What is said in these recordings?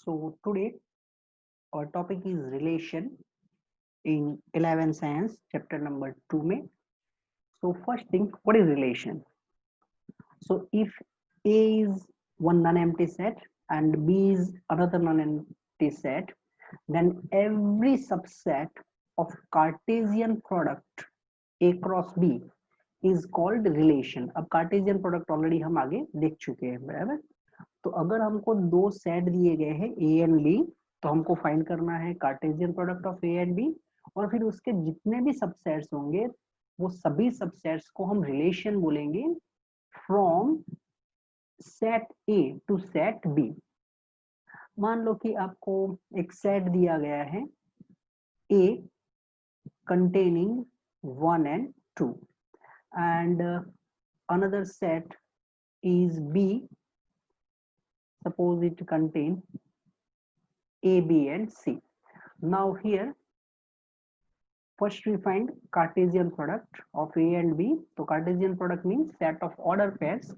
So today our topic is relation in 11 science chapter number 2 में. So first thing, what is relation? So if A is one non-empty set and B is another non-empty set, then every subset of Cartesian product A cross B is called relation. अब Cartesian product already हम आगे देख चुके हैं, बराबर. तो अगर हमको दो सेट दिए गए हैं ए एंड बी, तो हमको फाइंड करना है Cartesian product of A and B, और फिर उसके जितने भी सबसेट्स होंगे वो सभी सबसेट्स को हम रिलेशन बोलेंगे from set A to set B. मान लो कि आपको एक सेट दिया गया है ए containing 1 and 2 and another set is B, suppose it contain A, B and C. Now here first we find Cartesian product of A and B. So Cartesian product means set of order pairs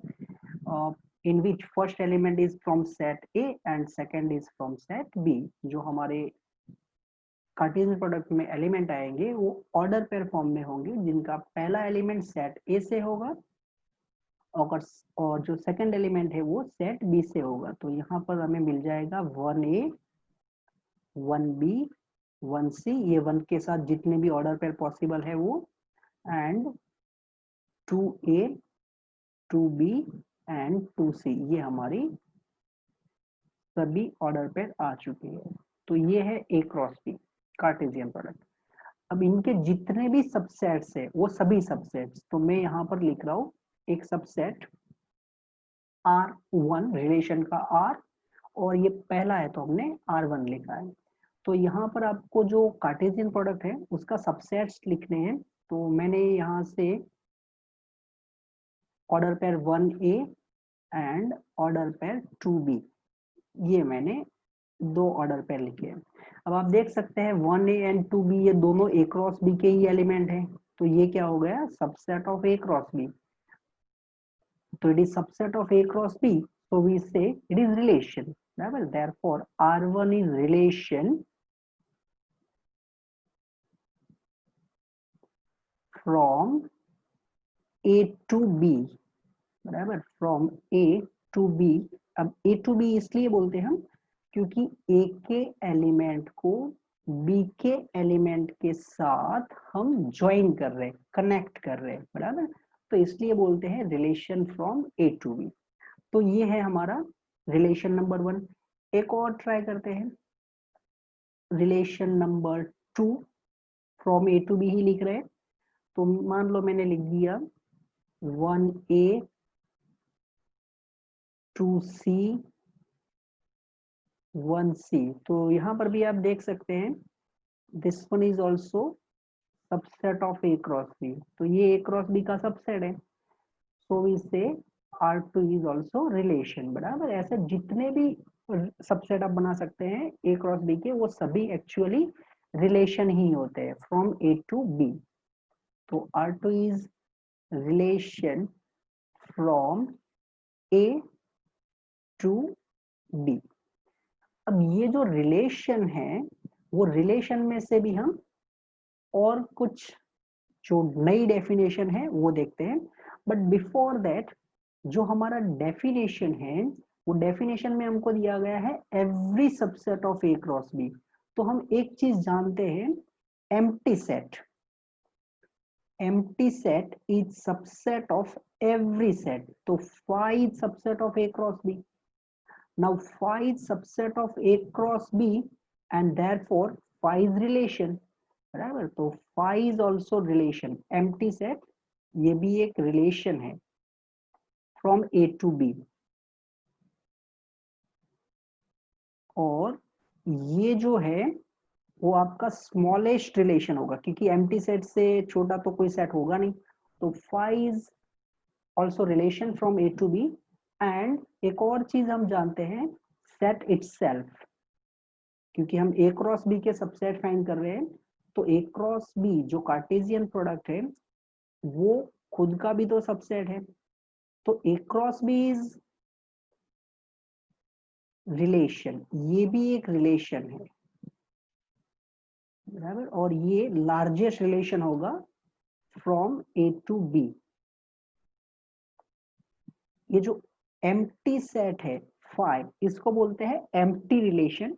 in which first element is from set A and second is from set B. जो हमारे Cartesian product में element आएंगे वो order pair form में होंगे, जिनका पहला element set ए से होगा और जो सेकंड एलिमेंट है वो सेट बी से होगा. तो यहाँ पर हमें मिल जाएगा 1A 1B 1C, ये 1 के साथ जितने भी ऑर्डर पेयर पॉसिबल है वो, and 2A 2B and 2C, ये हमारी सभी ऑर्डर पेयर आ चुकी है. तो ये है ए क्रॉस बी कार्टेशियन प्रोडक्ट. अब इनके जितने भी सबसेट्स है वो सभी सबसेट्स, तो मैं यहाँ पर लिख रहा हूँ एक सबसेट R1 रिलेशन का R, और ये पहला है तो हमने R1 लिखा है. तो यहाँ पर आपको जो कार्टेशियन प्रोडक्ट है उसका सबसेट्स लिखने हैं. तो मैंने यहाँ से order pair 1A and order pair 2B, ये मैंने दो ऑर्डर पेयर लिखे हैं. अब आप देख सकते हैं 1A एंड 2B ये दोनों A क्रॉस B के ही एलिमेंट हैं, तो ये क्या हो गया, subset of A cross B. तो it is subset of A cross B, so we say it is relation. Therefore R1 is relation from A to B, बराबर, from A to B. अब A to B इसलिए बोलते हैं हम क्योंकि A के element को B के एलिमेंट के साथ हम ज्वाइन कर रहे हैं, कनेक्ट कर रहे हैं, बराबर. तो इसलिए बोलते हैं relation from A to B. तो ये है हमारा रिलेशन नंबर 1. एक और ट्राई करते हैं, relation number 2 from A to B ही लिख रहे हैं. तो मान लो मैंने लिख दिया 1A 2C 1C. तो यहाँ पर भी आप देख सकते हैं this one is also subset of A cross B. तो ये A क्रॉस B का सबसेट है, सो वी से R2 इज ऑल्सो रिलेशन, बराबर. ऐसे जितने भी सबसेट आप बना सकते हैं A क्रॉस B के, वो सभी एक्चुअली रिलेशन ही होते हैं फ्रॉम A to B. तो R2 is relation from A to B. अब ये जो रिलेशन है वो रिलेशन में से भी हम और कुछ जो नई डेफिनेशन है वो देखते हैं. बट बिफोर दैट जो हमारा डेफिनेशन है वो डेफिनेशन में हमको दिया गया है every subset of A cross B. तो हम एक चीज जानते हैं, empty set. Empty set is subset of every set. तो phi is subset of A cross B. Now phi is subset of A cross B and therefore phi is relation, बराबर. तो phi is also relation. Empty set ये भी एक relation है from A to B. और ये जो है वो आपका स्मॉलेस्ट रिलेशन होगा, क्योंकि एम्प्टी सेट से छोटा तो कोई सेट होगा नहीं. तो phi is also relation from A to B. And एक और चीज हम जानते हैं, सेट इटसेल्फ. क्योंकि हम A क्रॉस B के सबसेट फाइंड कर रहे हैं, तो A क्रॉस B जो कार्टेशियन प्रोडक्ट है वो खुद का भी तो सबसेट है. तो A cross B is relation, ये भी एक रिलेशन है, बराबर, और ये लार्जेस्ट रिलेशन होगा फ्रॉम ए टू बी। ये जो एम्प्टी सेट है 5, इसको बोलते हैं empty relation,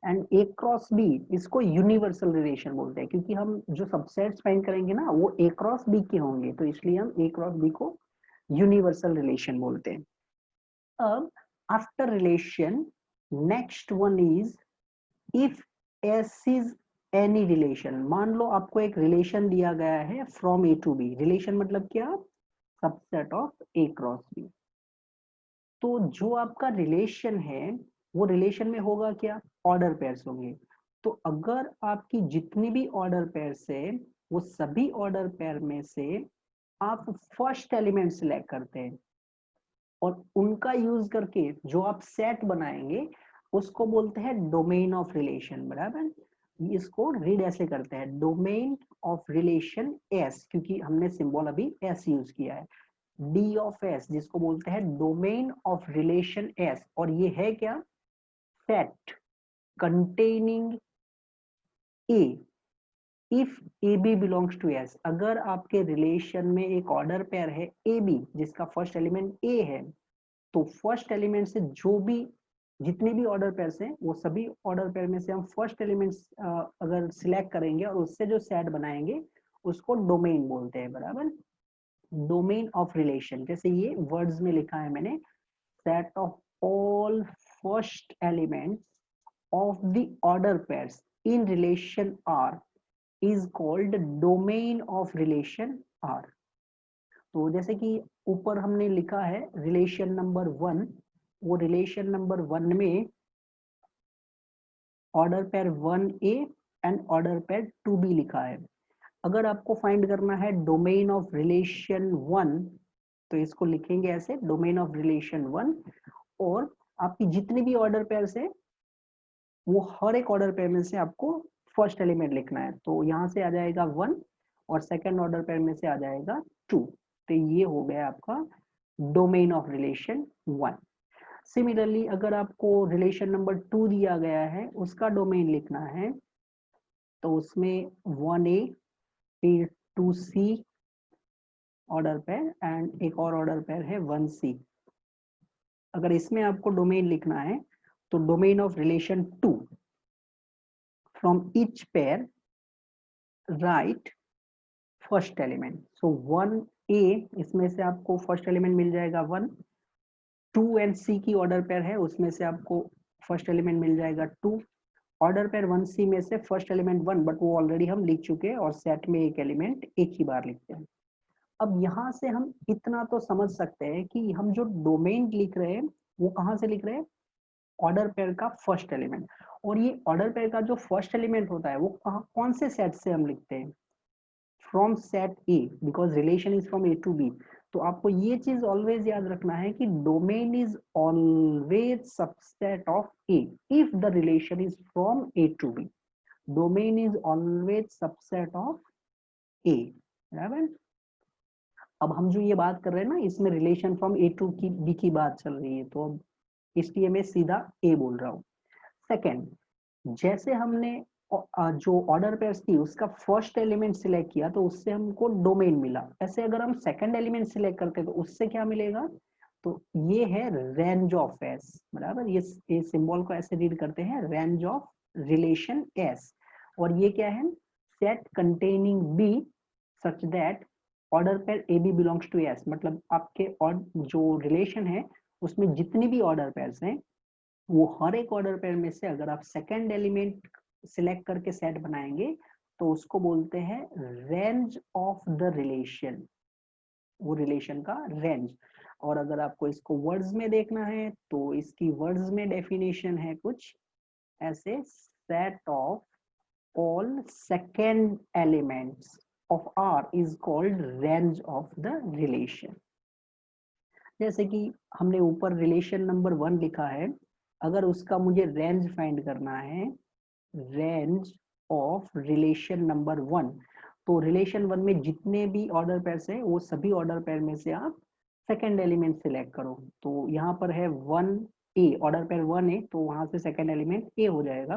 and A cross B इसको यूनिवर्सल रिलेशन बोलते हैं, क्योंकि हम जो सबसेट्स फाइंड करेंगे ना वो ए क्रॉस बी के होंगे, तो इसलिए हम ए क्रॉस बी को यूनिवर्सल रिलेशन बोलते हैं। अब after relation next one is if S is any relation. मान लो आपको एक रिलेशन दिया गया है from A to B, relation मतलब क्या, subset of A cross B. तो जो आपका रिलेशन है वो रिलेशन में होगा क्या, ऑर्डर पेयर्स होंगे। तो अगर आपकी जितनी भी ऑर्डर पेयर्स है वो सभी ऑर्डर पेयर में से आप फर्स्ट एलिमेंट सिलेक्ट करते हैं और उनका यूज करके जो आप सेट बनाएंगे उसको बोलते हैं डोमेन ऑफ रिलेशन, बराबर। इसको रीड ऐसे करते हैं, डोमेन ऑफ रिलेशन एस, क्योंकि हमने सिंबल अभी एस यूज किया है, डी ऑफ एस जिसको बोलते हैं डोमेन ऑफ रिलेशन एस। और ये है क्या, set containing A if A B belongs to S. अगर आपके रिलेशन में एक ऑर्डर पेयर है ए बी जिसका फर्स्ट एलिमेंट ए है, तो फर्स्ट एलिमेंट से जो भी जितने भी ऑर्डर पेयर्स हैं वो सभी ऑर्डर पेयर में से हम फर्स्ट एलिमेंट्स अगर सिलेक्ट करेंगे और उससे जो सेट बनाएंगे उसको डोमेन बोलते हैं, बराबर। डोमेन ऑफ रिलेशन, जैसे ये वर्ड्स में लिखा है मैंने, set of all first elements of the order pairs in relation R is called domain of relation R। तो जैसे कि ऊपर हमने लिखा है रिलेशन नंबर 1, वो रिलेशन नंबर 1 में order pair 1A and order pair 2B लिखा है। अगर आपको फाइंड करना है डोमेन ऑफ रिलेशन 1, तो इसको लिखेंगे ऐसे, डोमेन ऑफ रिलेशन 1, और आपकी जितनी भी ऑर्डर पेयर्स है वो हर एक ऑर्डर पेयर में से आपको फर्स्ट एलिमेंट लिखना है। तो यहाँ से आ जाएगा 1 और सेकंड ऑर्डर पेयर में से आ जाएगा 2। तो ये हो गया आपका डोमेन ऑफ रिलेशन 1। सिमिलरली अगर आपको रिलेशन नंबर 2 दिया गया है उसका डोमेन लिखना है, तो उसमें 1A फिर 2C ऑर्डर पेयर एंड एक और ऑर्डर पेयर है 1C। अगर इसमें आपको डोमेन लिखना है तो domain of relation 2 from each pair write first element। so 1A इसमें से आपको फर्स्ट एलिमेंट मिल जाएगा 1, 2 एंड C की ऑर्डर पेयर है उसमें से आपको फर्स्ट एलिमेंट मिल जाएगा 2, ऑर्डर पेयर 1C में से फर्स्ट एलिमेंट 1, बट वो ऑलरेडी हम लिख चुके हैं और सेट में एक एलिमेंट एक ही बार लिखते हैं। अब यहाँ से हम इतना तो समझ सकते हैं कि हम जो डोमेन लिख रहे हैं वो कहाँ से लिख रहे हैं, ऑर्डर पेयर का फर्स्ट एलिमेंट। और ये ऑर्डर पेयर का जो फर्स्ट एलिमेंट होता है वो कौन से सेट से हम लिखते हैं, from set A, because relation is from A to B. तो आपको ये चीज ऑलवेज याद रखना है कि domain is always subset of A if the relation is from A to B. Domain is always subset of A, बराबर। अब हम जो ये बात कर रहे हैं ना इसमें रिलेशन फ्रॉम ए टू की बी की बात चल रही है, तो अब इसलिए मैं सीधा ए बोल रहा हूँ। सेकेंड, जैसे हमने जो ऑर्डर पेयर्स थी उसका फर्स्ट एलिमेंट सिलेक्ट किया तो उससे हमको डोमेन मिला। ऐसे अगर हम सेकंड एलिमेंट सिलेक्ट करते हैं तो उससे क्या मिलेगा, तो ये है रेंज ऑफ एस, बराबर। ये सिंबल को ऐसे रीड करते हैं, रेंज ऑफ रिलेशन एस। और ये क्या है, set containing B such that order pair A B belongs to S. मतलब आपके और जो रिलेशन है उसमें जितनी भी ऑर्डर पेयर्स हैं वो हर एक ऑर्डर पेयर में से अगर आप सेकंड एलिमेंट सिलेक्ट करके सेट बनाएंगे तो उसको बोलते हैं रेंज ऑफ द रिलेशन, वो रिलेशन का रेंज। और अगर आपको इसको वर्ड्स में देखना है तो इसकी वर्ड्स में डेफिनेशन है कुछ ऐसे, set of all second elements of R is called range of the relation. जैसे कि हमने ऊपर रिलेशन नंबर 1 लिखा है, अगर उसका मुझे रेंज फाइंड करना है, रेंज ऑफ रिलेशन नंबर 1, तो रिलेशन 1 में जितने भी ऑर्डर पेयर्स है वो सभी ऑर्डर पेयर में से आप सेकंड एलिमेंट सिलेक्ट करो। तो यहाँ पर है 1 ए, ऑर्डर पेयर 1 है तो वहां से सेकंड एलिमेंट ए हो जाएगा।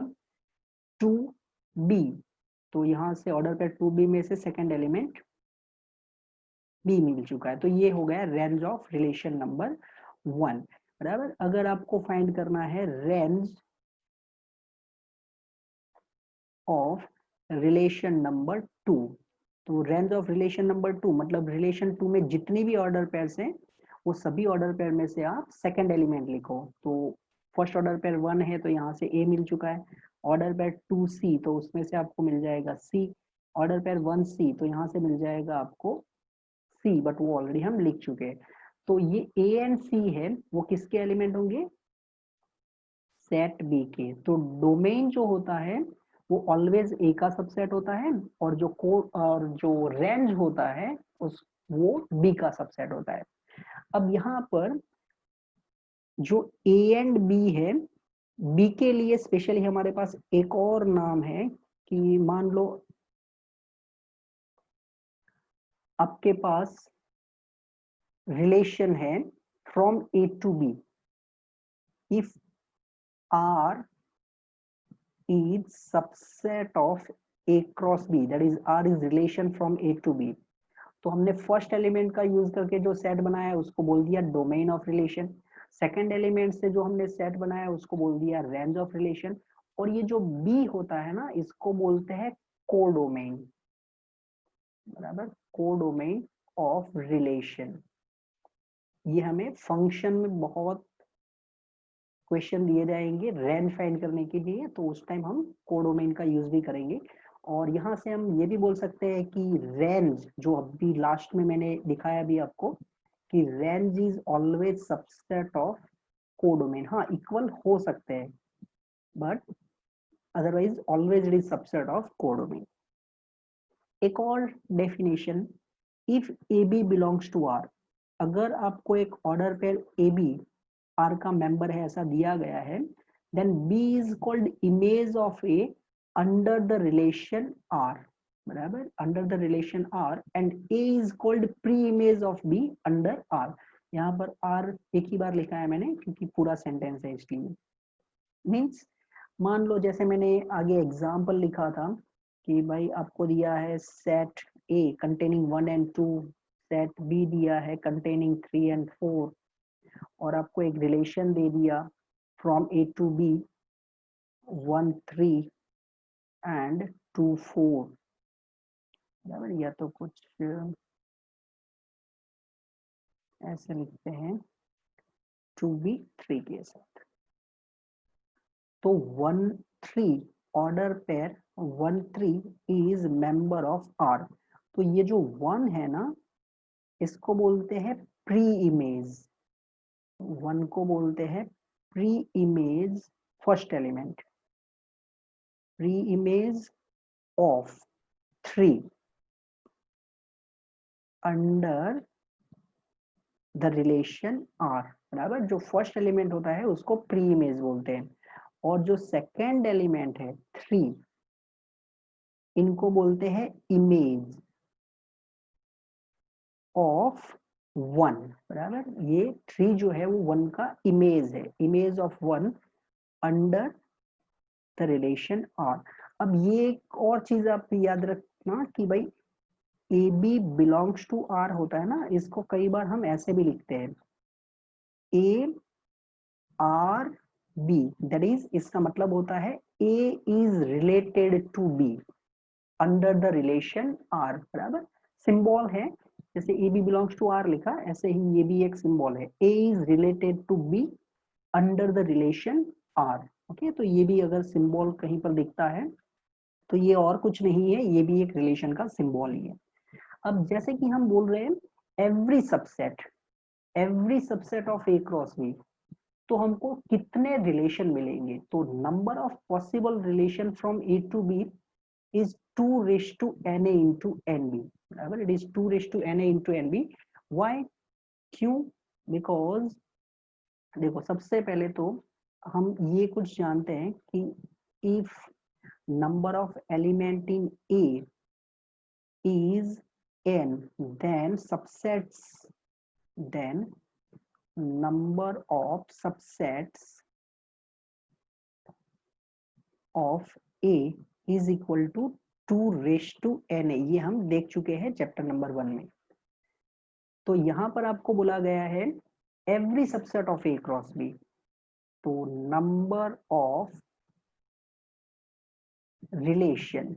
2b, तो यहाँ से ऑर्डर पेयर 2b में से सेकंड एलिमेंट बी मिल चुका है। तो ये हो गया रेंज ऑफ रिलेशन नंबर 1, बराबर। अगर आपको फाइंड करना है रेंज ऑफ रिलेशन नंबर 2, तो रेंज ऑफ रिलेशन नंबर 2 मतलब रिलेशन 2 में जितनी भी ऑर्डर पेयर्स हैं वो सभी ऑर्डर पेयर में से आप सेकंड एलिमेंट लिखो। तो फर्स्ट ऑर्डर पेयर 1 है तो यहाँ से ए मिल चुका है। ऑर्डर पेयर 2c तो उसमें से आपको मिल जाएगा सी। ऑर्डर पेयर 1c तो यहाँ से मिल जाएगा आपको सी, बट वो ऑलरेडी हम लिख चुके हैं। तो ये ए एंड सी है वो किसके एलिमेंट होंगे? सेट बी के। तो डोमेन जो होता है वो ऑलवेज ए का सबसेट होता है, और जो कोड और जो रेंज होता है उस वो बी का सबसेट होता है। अब यहाँ पर जो ए एंड बी है, बी के लिए स्पेशली हमारे पास एक और नाम है कि मान लो आपके पास रिलेशन है from A to B, if R is subset of A cross B, that is R is relation from A to B। तो हमने फर्स्ट एलिमेंट का यूज करके जो सेट बनाया है उसको बोल दिया domain of relation. Second element से जो हमने सेट बनाया उसको बोल दिया रेंज ऑफ रिलेशन। और ये जो बी होता है ना इसको बोलते हैं कोडोमेन, बराबर, कोडोमेन ऑफ रिलेशन। ये हमें फंक्शन में बहुत क्वेश्चन दिए जाएंगे रेंज फाइंड करने के लिए, तो उस टाइम हम कोडोमेन का यूज भी करेंगे। और यहाँ से हम ये भी बोल सकते हैं कि रेंज जो अभी लास्ट में मैंने दिखाया भी आपको कि range is always subset of codomain. हाँ, इक्वल हो सकते हैं but otherwise always it is subset of codomain. एक और definition, if A B belongs to R, अगर आपको एक order pair A B R का मेंबर है ऐसा दिया गया है, then B is called image of A under the relation R, बराबर, under the relation R, and A is called pre image of B under R. यहाँ पर are एक ही बार लिखा है मैंने क्योंकि पूरा सेंटेंस है इसलिए। मीन्स मान लो जैसे मैंने आगे एग्जाम्पल लिखा था कि भाई आपको दिया है set A containing 1 and 2, set B दिया है कंटेनिंग 3 एंड 4, और आपको एक रिलेशन दे दिया from A to B 1 3 and 2 4, बराबर। या तो कुछ ऐसे लिखते हैं 2b 3 के साथ। तो 1 3 order pair 1 3 is member of R. तो ये जो 1 है ना इसको बोलते हैं प्री इमेज, 1 को बोलते हैं pre image, first element, pre image of 3 under the relation R, बराबर। जो फर्स्ट एलिमेंट होता है उसको प्री इमेज बोलते हैं, और जो सेकेंड एलिमेंट है 3 इनको बोलते हैं इमेज ऑफ 1, बराबर। ये 3 जो है वो 1 का इमेज है, image of 1 under the relation R. अब ये एक और चीज आप याद रखना कि भाई A B belongs to R होता है ना, इसको कई बार हम ऐसे भी लिखते हैं A R B, that is इसका मतलब होता है A is related to B under the relation R, बराबर। सिंबल है, जैसे A B belongs to R लिखा ऐसे ही ये भी एक सिंबल है, A is related to B under the relation R. Okay, तो ये भी अगर सिंबल कहीं पर दिखता है तो ये और कुछ नहीं है, ये भी एक रिलेशन का सिंबल ही है। अब जैसे कि हम बोल रहे हैं every subset, every subset of A cross B, तो हमको कितने रिलेशन मिलेंगे? तो number of possible relation from A to B is 2 raised to na into nb, बराबर। it is 2 raised to na into nb। why? क्यों? because देखो सबसे पहले तो हम ये कुछ जानते हैं कि if number of element in a is n, then subsets, then number of subsets of A is equal to 2 raised to n। ये हम देख चुके हैं चैप्टर नंबर 1 में। तो यहां पर आपको बोला गया है every subset of A cross B, तो number of relation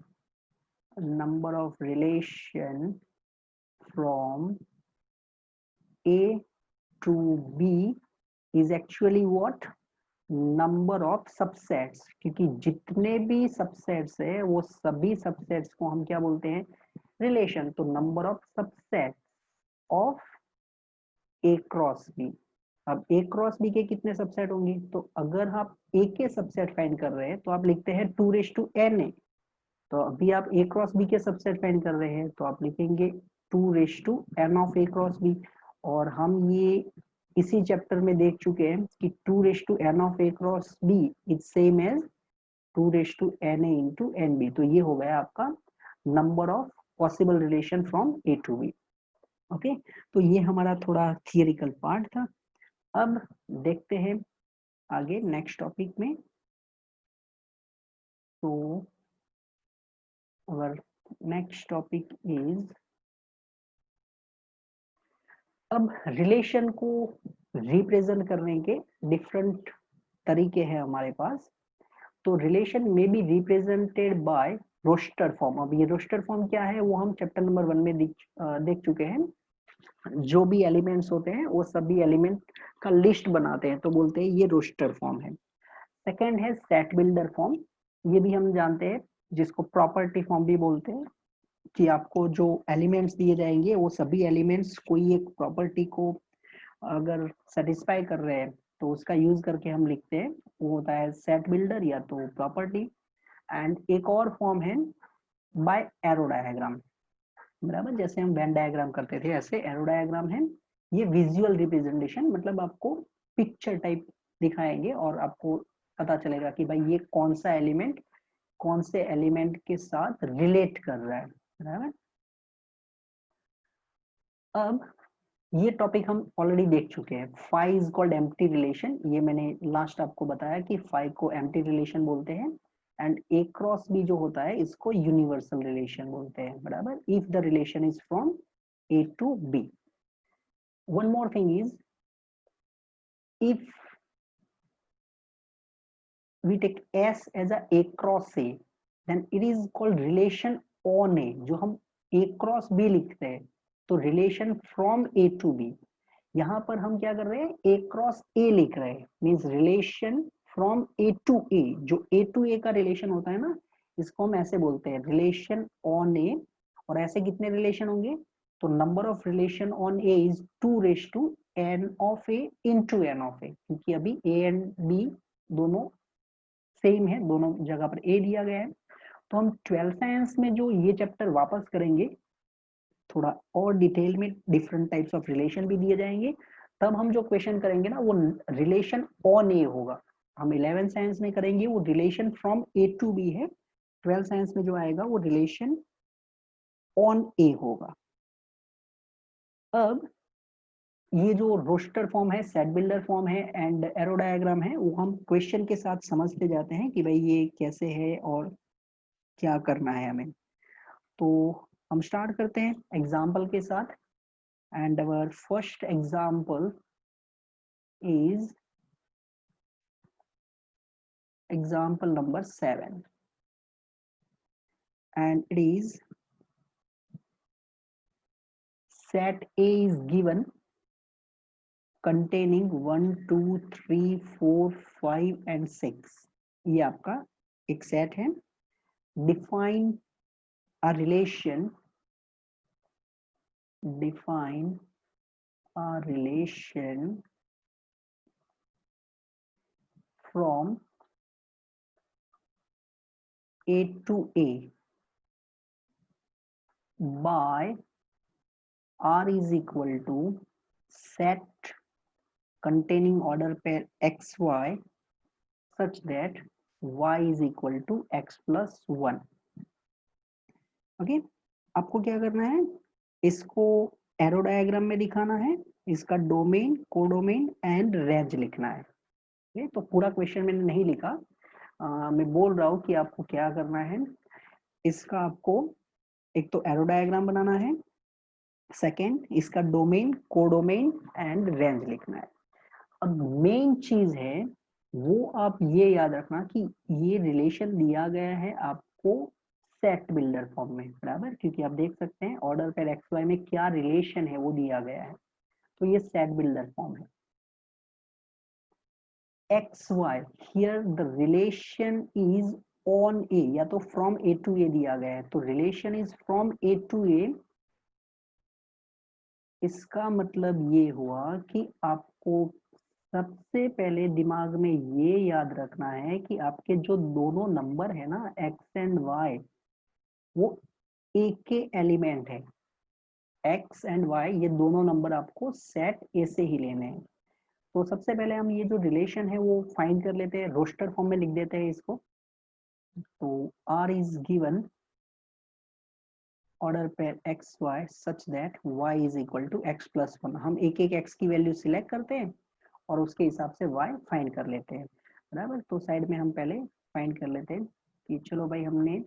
from A to B is actually what? Number of subsets, क्योंकि जितने भी सबसेट्स है वो सभी सबसेट्स को हम क्या बोलते हैं? रिलेशन। तो number of subset of A cross B. अब ए क्रॉस बी के कितने सबसेट होंगे? तो अगर आप ए के सबसेट फाइंड कर रहे हैं तो आप लिखते हैं 2 रेज टू एन ए। तो अभी आप ए क्रॉस बी के सबसेट फाइंड कर रहे हैं तो आप लिखेंगे 2 raise to n of A cross B. और हम ये इसी चैप्टर में देख चुके हैं कि 2 raise to n of A cross B is same as 2 raise to n A into n B. तो ये हो गया आपका number of possible relation from A to B. Okay, तो ये हमारा थोड़ा थियरिकल पार्ट था। अब देखते हैं आगे नेक्स्ट टॉपिक में। तो our next topic is, अब रिलेशन को रिप्रेजेंट करने के डिफरेंट तरीके हैं हमारे पास। तो रिलेशन में be represented by roster form. अब ये रोस्टर फॉर्म क्या है वो हम चैप्टर नंबर 1 में देख चुके हैं। जो भी एलिमेंट्स होते हैं वो सभी एलिमेंट का लिस्ट बनाते हैं तो बोलते हैं ये रोस्टर फॉर्म है। सेकंड है सेट बिल्डर फॉर्म, ये भी हम जानते हैं जिसको प्रॉपर्टी फॉर्म भी बोलते हैं, कि आपको जो एलिमेंट्स दिए जाएंगे वो सभी एलिमेंट्स कोई एक प्रॉपर्टी को अगर सेटिस्फाई कर रहे हैं तो उसका यूज करके हम लिखते हैं, वो होता है सेट बिल्डर या तो प्रॉपर्टी। एंड एक और फॉर्म है बाय एरो डायग्राम, बराबर जैसे हम वेन डायग्राम करते थे ऐसे एरो डायग्राम है। ये विजुअल रिप्रेजेंटेशन, मतलब आपको पिक्चर टाइप दिखाएंगे और आपको पता चलेगा कि भाई ये कौन सा एलिमेंट कौन से एलिमेंट के साथ रिलेट कर रहा है, बराबर। अब ये टॉपिक हम ऑलरेडी देख चुके हैं, phi is called empty relation. ये मैंने लास्ट आपको बताया कि फाई को एम्प्टी रिलेशन बोलते हैं। एंड ए क्रॉस बी जो होता है इसको यूनिवर्सल रिलेशन बोलते हैं, बराबर, if the relation is from A to B. One more thing is, if we take S as a cross A, then it is called relation on A। जो हम A cross B लिखते हैं तो relation from A to B। यहाँ पर हम क्या कर रहे हैं? A cross A लिख रहे हैं, means relation from A to A। जो A to A का relation होता है ना, इसको हम ऐसे बोलते हैं relation on A। और ऐसे कितने relation होंगे? तो number of relation on A is 2 raised to n of A into n of A, क्योंकि अभी A and B दोनों सेम है, दोनों जगह पर ए दिया गया है। तो हम 12th साइंस में जो ये चैप्टर वापस करेंगे थोड़ा और डिटेल में, डिफरेंट टाइप्स ऑफ रिलेशन भी दिए जाएंगे। तब हम जो क्वेश्चन करेंगे ना वो रिलेशन ऑन ए होगा। हम 11th साइंस में करेंगे वो relation from A to B है, 12th साइंस में जो आएगा वो रिलेशन ऑन ए होगा। अब ये जो रोस्टर फॉर्म है, सेट बिल्डर फॉर्म है एंड एरो डायग्राम है, वो हम क्वेश्चन के साथ समझते जाते हैं कि भाई ये कैसे है और क्या करना है हमें। तो हम स्टार्ट करते हैं एग्जाम्पल के साथ। And our first example is example number 7 and it is set A is given containing 1 2 3 4 5 and 6। ये आपका एक सेट है। define a relation from A to A by R is equal to set containing order pair xy such that y is equal to x plus 1। Okay, आपको क्या करना है? इसको arrow diagram में दिखाना है इसका डोमेन, कोडोमेन एंड रेंज लिखना है। ये तो पूरा क्वेश्चन मैंने नहीं लिखा, मैं बोल रहा हूँ कि आपको क्या करना है। इसका आपको एक तो एरो डायग्राम बनाना है, सेकेंड इसका डोमेन, कोडोमेन एंड रेंज लिखना है। अब मेन चीज है वो आप ये याद रखना कि ये रिलेशन दिया गया है आपको सेट बिल्डर फॉर्म में, बराबर, क्योंकि आप देख सकते हैं ऑर्डर पर एक्स वाई में क्या रिलेशन है वो दिया गया है, तो ये सेट बिल्डर फॉर्म है। X Y, here the relation is on A, या तो फ्रॉम ए टू ए दिया गया है, तो relation is from A to A. इसका मतलब ये हुआ कि आपको सबसे पहले दिमाग में ये याद रखना है कि आपके जो दोनों नंबर है ना एक्स एंड वाई, वो एक के एलिमेंट है। एक्स एंड वाई ये दोनों नंबर आपको सेट ए से ही लेने हैं। तो सबसे पहले हम ये जो रिलेशन है वो फाइंड कर लेते हैं, रोस्टर फॉर्म में लिख देते हैं इसको। तो R is given order pair x y such that y is equal to x plus one. हम एक एक एक्स की वैल्यू सिलेक्ट करते हैं और उसके हिसाब से y फाइंड कर लेते हैं, बराबर। तो साइड में हम पहले फाइंड कर लेते हैं कि चलो भाई हमने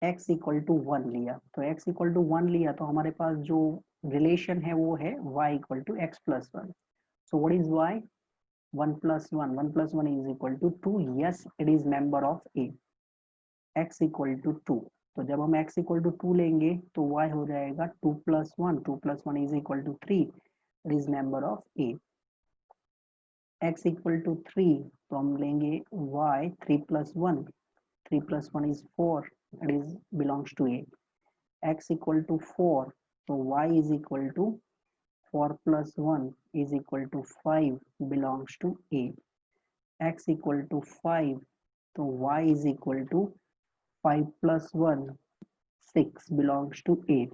x इक्वल टू वन लिया, तो x इक्वल टू वन लिया तो हमारे पास जो रिलेशन है वो है y equal to x plus one. So what is y? One plus one is equal to two. Yes, it is member of a। x equal to two, तो जब हम x इक्वल टू टू लेंगे तो y हो जाएगा two plus one is equal to three, it is member of a। x equal to three, तो हम लेंगे y three plus one is four, it is belongs to a। x equal to four, तो y is equal to four plus one is equal to five, belongs to a। x equal to five, तो y is equal to five plus one six, belongs to a।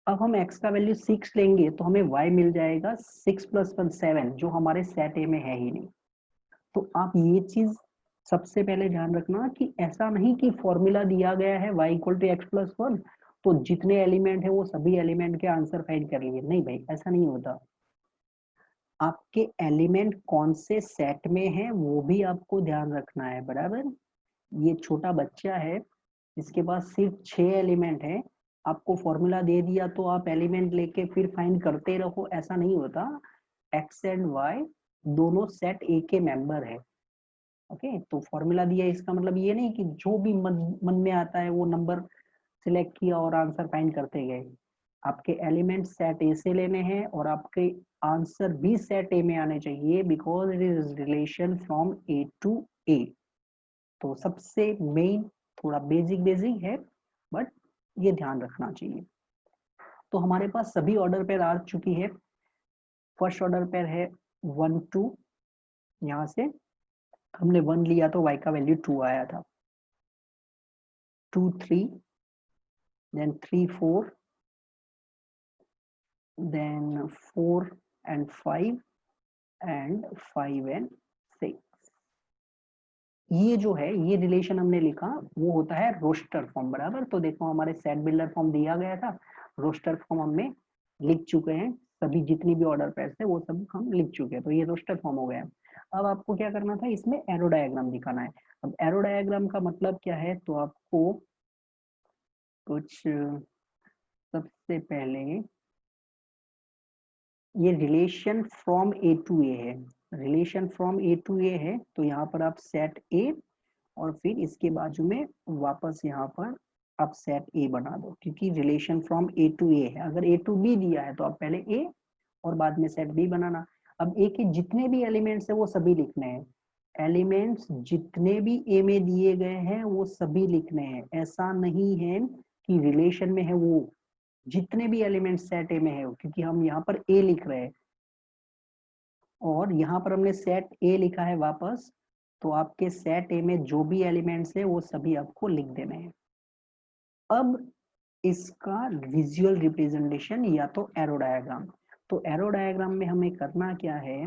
अब हम x का value six लेंगे तो हमें y मिल जाएगा six plus one seven, जो हमारे सेट ए में है ही नहीं। तो आप ये चीज सबसे पहले ध्यान रखना कि ऐसा नहीं कि फॉर्मूला दिया गया है y equal to x plus one तो जितने एलिमेंट है वो सभी एलिमेंट के आंसर फाइंड कर लिए। नहीं भाई, ऐसा नहीं होता। आपके एलिमेंट कौन से सेट में है वो भी आपको ध्यान रखना है, बराबर। ये छोटा बच्चा है, इसके पास सिर्फ 6 एलिमेंट है, आपको फॉर्मूला दे दिया तो आप एलिमेंट लेके फिर फाइंड करते रहो, ऐसा नहीं होता। एक्स एंड वाई दोनों सेट ए के मेंबर है, ओके। तो फॉर्मूला दिया इसका मतलब ये नहीं कि जो भी मन में आता है वो नंबर सिलेक्ट किया और आंसर फाइंड करते गए। आपके एलिमेंट सेट ए से लेने हैं और आपके आंसर भी सेट ए में आने चाहिए, because it is relation from A to A. तो सबसे मेन थोड़ा बेसिक है, बट ये ध्यान रखना चाहिए। तो हमारे पास सभी ऑर्डर पेयर आ चुकी है। फर्स्ट ऑर्डर पेयर है वन टू, यहाँ से हमने वन लिया तो y का वैल्यू टू आया था, two three, then three four, then four and five, and five and six. ये जो है ये रिलेशन हमने लिखा वो होता है रोस्टर फॉर्म, बराबर। तो देखो हमारे सेट बिल्डर फॉर्म दिया गया था, रोस्टर फॉर्म हमने लिख चुके हैं, सभी जितनी भी ऑर्डर पेयर है वो सब हम लिख चुके हैं, तो ये रोस्टर फॉर्म हो गया। अब आपको क्या करना था, इसमें एरो डायग्राम दिखाना है। अब एरो डायग्राम का मतलब क्या है, तो आपको कुछ सबसे पहले ये रिलेशन फ्रॉम ए टू ए है, रिलेशन फ्रॉम ए टू ए है, तो यहाँ पर आप सेट ए और फिर इसके बाजू में वापस यहाँ पर आप सेट ए बना दो, क्योंकि रिलेशन फ्रॉम ए टू ए है। अगर ए टू बी दिया है तो आप पहले ए और बाद में सेट बी बनाना। अब ए के जितने भी एलिमेंट्स है वो सभी लिखने हैं, एलिमेंट्स जितने भी ए में दिए गए हैं वो सभी लिखने हैं। ऐसा नहीं है कि रिलेशन में है वो जितने भी एलिमेंट सेट ए में है, क्योंकि हम यहाँ पर ए लिख रहे हैं और यहाँ पर हमने सेट ए लिखा है वापस, तो आपके सेट ए में जो भी एलिमेंट्स है वो सभी आपको लिख देने हैं। अब इसका विजुअल रिप्रेजेंटेशन या तो एरो डायग्राम, तो एरो डायग्राम में हमें करना क्या है,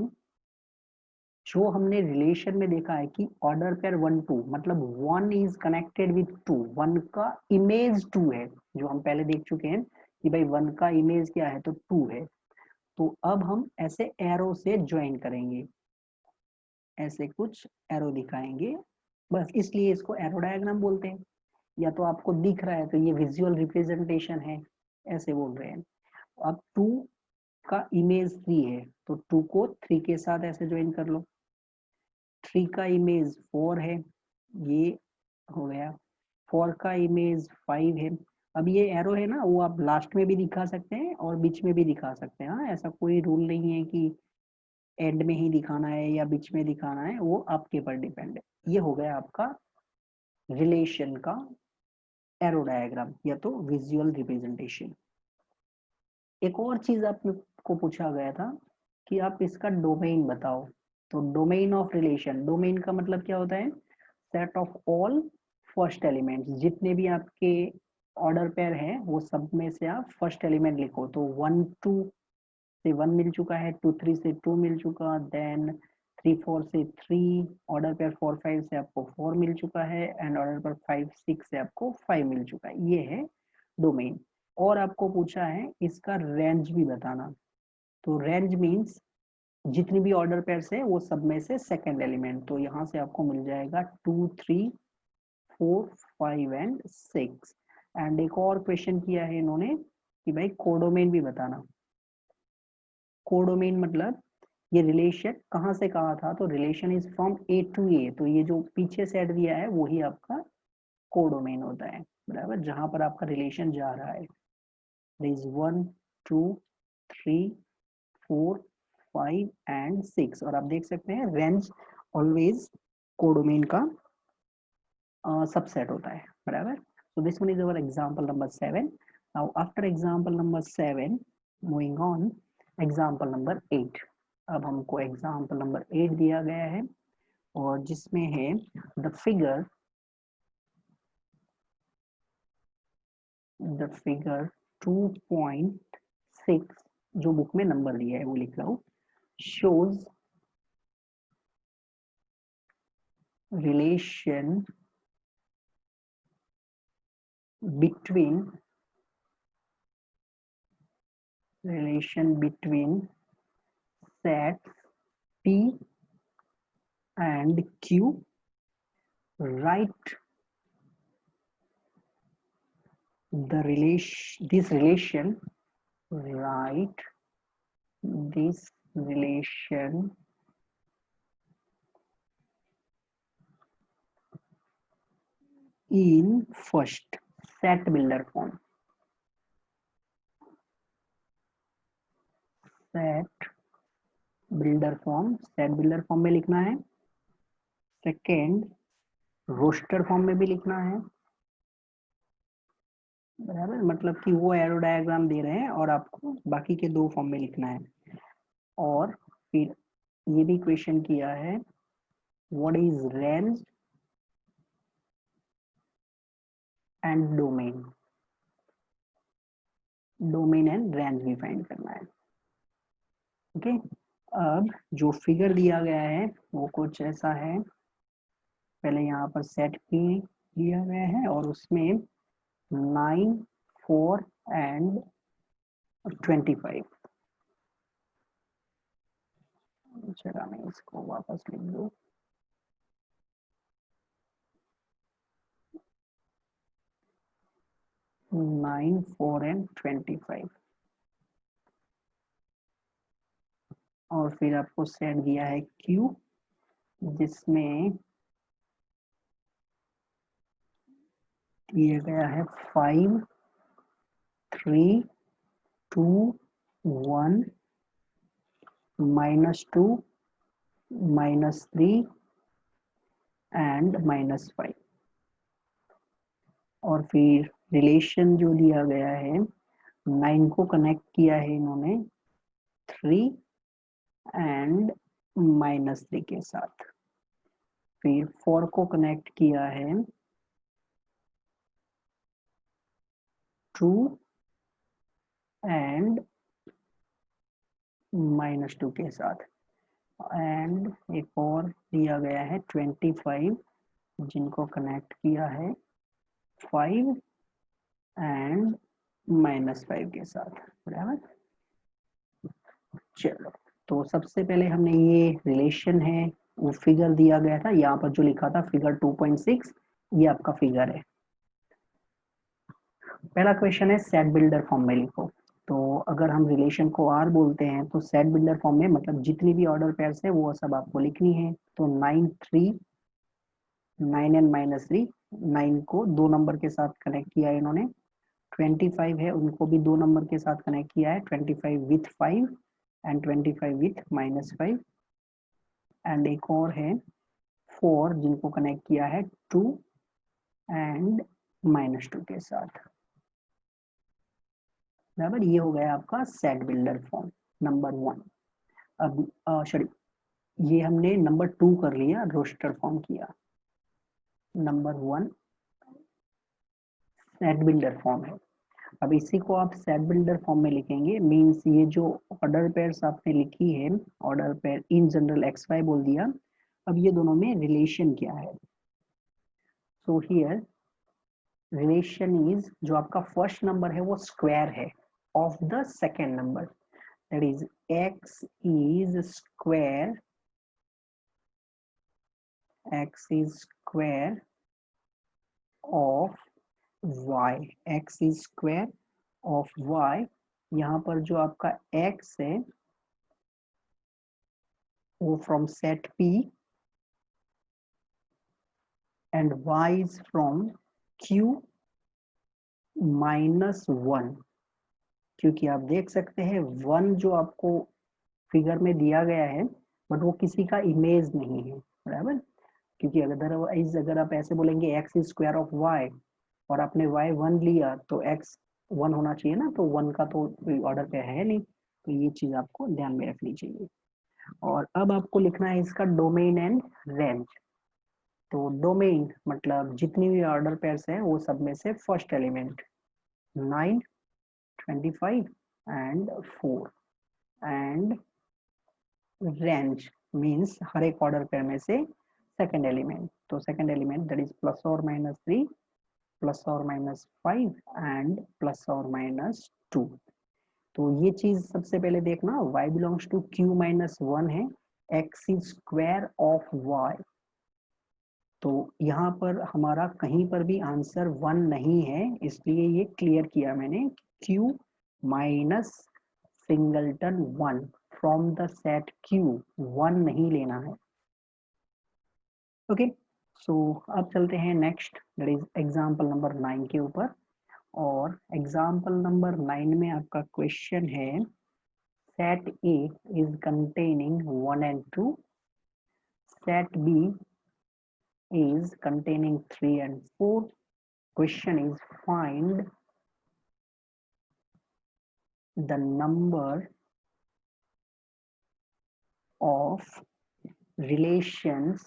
जो हमने रिलेशन में देखा है कि ऑर्डर पेयर वन टू, मतलब one is connected with to, one का इमेज टू है, जो हम पहले देख चुके हैं कि भाई वन का इमेज क्या है तो टू है। तो अब हम ऐसे एरो से ज्वाइन करेंगे, ऐसे कुछ एरो दिखाएंगे, बस इसलिए इसको एरो डायग्राम बोलते हैं। या तो आपको दिख रहा है तो ये विजुअल रिप्रेजेंटेशन है, ऐसे बोल रहे हैं। अब 2 का इमेज 3 है तो 2 को 3 के साथ ऐसे ज्वाइन कर लो। 3 का इमेज 4 है, ये हो गया। 4 का इमेज 5 है। अब ये एरो है ना, वो आप लास्ट में भी दिखा सकते हैं और बीच में भी दिखा सकते हैं। हाँ, ऐसा कोई रूल नहीं है कि एंड में ही दिखाना है या बीच में दिखाना है, वो आपके पर डिपेंड है। ये हो गया आपका रिलेशन का एरो डायग्राम या तो विजुअल रिप्रेजेंटेशन। एक और चीज आपको पूछा गया था कि आप इसका डोमेन बताओ। तो डोमेन ऑफ रिलेशन, डोमेन का मतलब क्या होता है? Set of all first elements, जितने भी आपके ऑर्डर पेयर हैं वो सब में से आप फर्स्ट एलिमेंट लिखो। तो 1 2 से 1 मिल चुका है, 2 3 से 2 मिल चुका, देन 3 4 से 3, ऑर्डर पेयर 4 5 से आपको 4 मिल चुका है, एंड ऑर्डर पेयर 5 6 से आपको 5 मिल चुका है। ये है डोमेन। और आपको पूछा है इसका रेंज भी बताना। तो रेंज मीन्स जितनी भी ऑर्डर पेयर्स है वो सब में से सेकंड एलिमेंट। तो यहाँ से आपको मिल जाएगा 2 3 4 5 एंड 6। एंड एक और क्वेश्चन किया है इन्होंने कि भाई कोडोमेन भी बताना। कोडोमेन मतलब ये रिलेशन कहाँ से कहाँ था, तो relation is from A to A, तो ये जो पीछे सेट दिया है वही आपका कोडोमेन होता है, बराबर, जहां पर आपका रिलेशन जा रहा है। Is 1 2 3 4 5 and 6। और आप देख सकते हैं रेंज ऑलवेज कोडोमेन का सबसेट होता है, बराबर। So this one is our example number 7. Now after example number 7, moving on, example number 8. अब हमको example number 8 दिया गया है और जिसमें है the figure 2.6, जो बुक में नंबर दिया है वो लिख रहा हूँ, shows relation between sets P and Q. Write this relation. Write this relation in first set builder form. Set builder form में लिखना है। सेकेंड रोस्टर फॉर्म में भी लिखना है, बराबर, मतलब कि वो एरो डायग्राम दे रहे हैं और आपको बाकी के 2 फॉर्म में लिखना है। और फिर ये भी क्वेश्चन किया है, what is range and domain. Domain and range भी फाइंड करना है। ओके, अब जो फिगर दिया गया है वो कुछ ऐसा है। पहले यहाँ पर सेट P दिया गया है और उसमें 9 4 एंड 25। चला, मैं इसको वापस लिख दूँ। Nine 4 and 25। और फिर आपको सेट दिया है Q, जिसमें दिया गया है 5 3 2 1 -2 -3 एंड -5। और फिर रिलेशन जो दिया गया है, 9 को कनेक्ट किया है इन्होंने 3 एंड -3 के साथ। फिर 4 को कनेक्ट किया है 2 एंड -2 के साथ। एंड एक और दिया गया है 25, जिनको कनेक्ट किया है 5 एंड -5 के साथ, बराबर। चलो, तो सबसे पहले हमने ये रिलेशन है वो फिगर दिया गया था, यहाँ पर जो लिखा था फिगर 2.6, ये आपका फिगर है। पहला क्वेश्चन है सेट बिल्डर फॉर्म में लिखो। तो अगर हम रिलेशन को आर बोलते हैं तो सेट बिल्डर फॉर्म में मतलब जितनी भी ऑर्डर पेयर्स है वो सब आपको लिखनी है। तो 9 3 9 एंड -3, 9 को 2 नंबर के साथ कनेक्ट किया है इन्होंने। 25 है उनको भी 2 नंबर के साथ कनेक्ट किया है, 25 विथ 5 एंड 25 विथ -5। एंड एक और है 4 जिनको कनेक्ट किया है 2 एंड -2 के साथ। बराबर, ये हो गया आपका सेट बिल्डर फॉर्म नंबर 1। अब सॉरी, ये हमने नंबर 2 कर लिया, रोस्टर फॉर्म किया। नंबर 1 सेट बिल्डर फॉर्म है। अब इसी को आप सेट बिल्डर फॉर्म में लिखेंगे, मींस ये जो ऑर्डर पेयर्स आपने लिखी है, order pair in general x y बोल दिया। अब ये दोनों में रिलेशन क्या है? सो हियर रिलेशन इज, जो आपका फर्स्ट नंबर है वो स्क्वायर है of the second number, that is x is square of y, x is square of y। यहाँ पर जो आपका x है वो from set P and y is from Q -1, क्योंकि आप देख सकते हैं 1 जो आपको फिगर में दिया गया है बट वो किसी का इमेज नहीं है, बराबर। क्योंकि अदरवाइज अगर आप ऐसे बोलेंगे x is square of y और आपने y 1 लिया तो x 1 होना चाहिए ना, तो 1 का तो कोई ऑर्डर पे है नहीं, तो ये चीज आपको ध्यान में रखनी चाहिए। और अब आपको लिखना है इसका डोमेन एंड रेंज। तो डोमेन मतलब जितनी भी ऑर्डर पेयर्स है वो सब में से first element 9 25 and 4, and range means हर एक ऑर्डर पेयर में से सेकेंड एलिमेंट। तो second element that is +or-3 +or-5 and +or-2। तो ये चीज सबसे पहले देखना, y बिलोंग्स टू q -1 है, x is square of y। तो यहाँ पर हमारा कहीं पर भी आंसर 1 नहीं है, इसलिए ये क्लियर किया मैंने, q minus singleton 1 from the set q, 1 नहीं लेना है। ओके, सो अब चलते हैं next, that is example number 9 के ऊपर। और एग्जाम्पल नंबर 9 में आपका क्वेश्चन है set A is containing 1 and 2, set B is containing 3 and 4. Question is find the number of relations,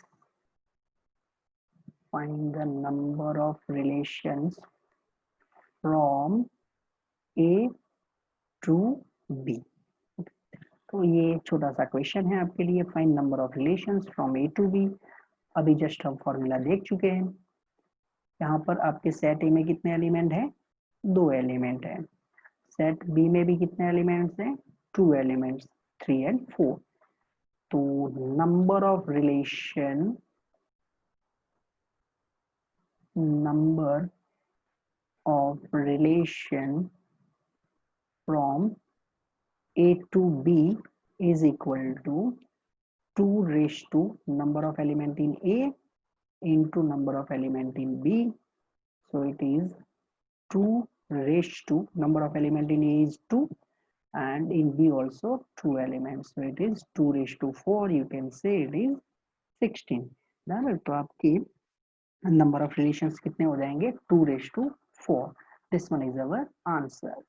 find the number of relations from A to B। तो ये छोटा सा क्वेश्चन है आपके लिए, find number of relations from A to B। अभी just हम formula देख चुके हैं। यहाँ पर आपके सेट ए में कितने एलिमेंट है? 2 एलिमेंट है। सेट बी में भी कितने एलिमेंट्स हैं? 2 एलिमेंट्स, 3 and 4। तो number of relation, number of relation from A to B is equal to 2 raised to number of element in A into number of element in B. So it is 2 raised to number of element in A is 2 and in B also 2 elements, so it is 2 raised to 4, you can say it is 16। बराबर, तो आपकी number of relations कितने हो जाएंगे? 2 raised to 4। This one is our answer.